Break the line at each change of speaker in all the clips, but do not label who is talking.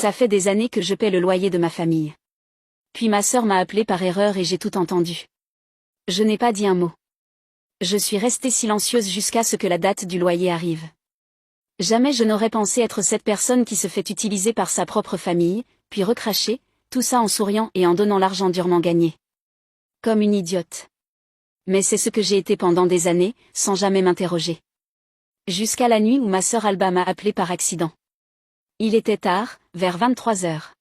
Ça fait des années que je paie le loyer de ma famille. Puis ma sœur m'a appelé par erreur et j'ai tout entendu. Je n'ai pas dit un mot. Je suis restée silencieuse jusqu'à ce que la date du loyer arrive. Jamais je n'aurais pensé être cette personne qui se fait utiliser par sa propre famille, puis recracher, tout ça en souriant et en donnant l'argent durement gagné. Comme une idiote. Mais c'est ce que j'ai été pendant des années, sans jamais m'interroger. Jusqu'à la nuit où ma sœur Alba m'a appelé par accident. Il était tard, vers 23 heures.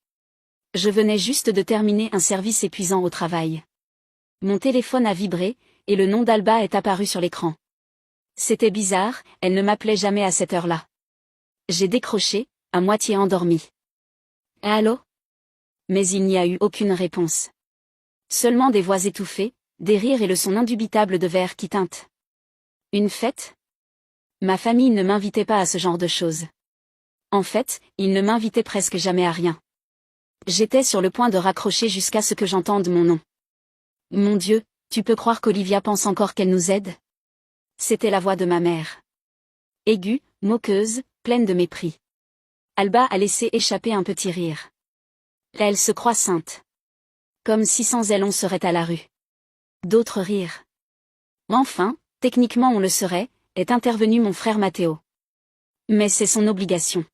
Je venais juste de terminer un service épuisant au travail. Mon téléphone a vibré, et le nom d'Alba est apparu sur l'écran. C'était bizarre, elle ne m'appelait jamais à cette heure-là. J'ai décroché, à moitié endormi. Allô? Mais il n'y a eu aucune réponse. Seulement des voix étouffées, des rires et le son indubitable de verre qui teinte. Une fête? Ma famille ne m'invitait pas à ce genre de choses. En fait, ils ne m'invitaient presque jamais à rien. J'étais sur le point de raccrocher jusqu'à ce que j'entende mon nom. Mon Dieu, tu peux croire qu'Olivia pense encore qu'elle nous aide? C'était la voix de ma mère. Aiguë, moqueuse, pleine de mépris. Alba a laissé échapper un petit rire. Elle se croit sainte. Comme si sans elle on serait à la rue. D'autres rires. Enfin, techniquement on le serait, est intervenu mon frère Matteo. Mais c'est son obligation.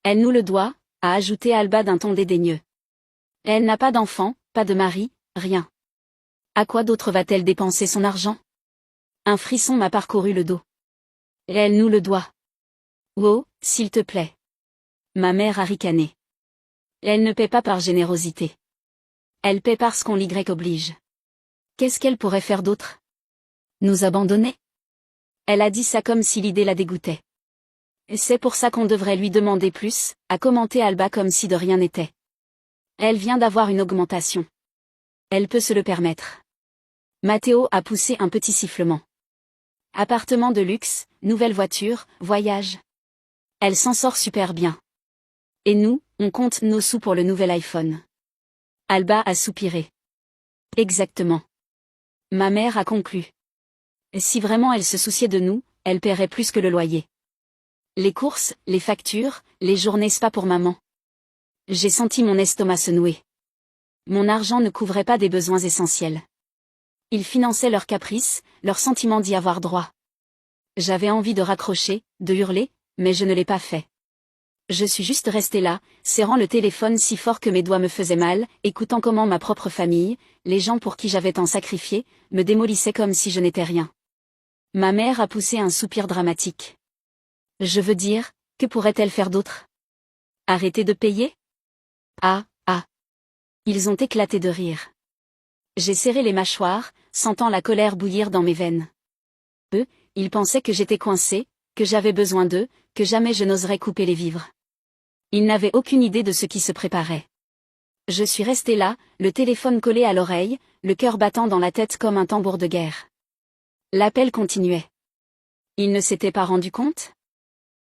Elle nous le doit, a ajouté Alba d'un ton dédaigneux. Elle n'a pas d'enfant, pas de mari, rien. À quoi d'autre va-t-elle dépenser son argent? Un frisson m'a parcouru le dos. Elle nous le doit. Oh, s'il te plaît. Ma mère a ricané. Elle ne paie pas par générosité. Elle paie parce qu'on l'y oblige. Qu'est-ce qu'elle pourrait faire d'autre? Nous abandonner? Elle a dit ça comme si l'idée la dégoûtait. C'est pour ça qu'on devrait lui demander plus, a commenté Alba comme si de rien n'était. Elle vient d'avoir une augmentation. Elle peut se le permettre. Matteo a poussé un petit sifflement. Appartement de luxe, nouvelle voiture, voyage. Elle s'en sort super bien. Et nous, on compte nos sous pour le nouvel iPhone. Alba a soupiré. Exactement. Ma mère a conclu. Si vraiment elle se souciait de nous, elle paierait plus que le loyer. Les courses, les factures, les journées spa pour maman. J'ai senti mon estomac se nouer. Mon argent ne couvrait pas des besoins essentiels. Il finançait leurs caprices, leur sentiment d'y avoir droit. J'avais envie de raccrocher, de hurler, mais je ne l'ai pas fait. Je suis juste restée là, serrant le téléphone si fort que mes doigts me faisaient mal, écoutant comment ma propre famille, les gens pour qui j'avais tant sacrifié, me démolissaient comme si je n'étais rien. Ma mère a poussé un soupir dramatique. Je veux dire, que pourrait-elle faire d'autre? Arrêter de payer? Ah, ah. Ils ont éclaté de rire. J'ai serré les mâchoires, sentant la colère bouillir dans mes veines. Eux, ils pensaient que j'étais coincée, que j'avais besoin d'eux, que jamais je n'oserais couper les vivres. Ils n'avaient aucune idée de ce qui se préparait. Je suis restée là, le téléphone collé à l'oreille, le cœur battant dans la tête comme un tambour de guerre. L'appel continuait. Ils ne s'étaient pas rendus compte?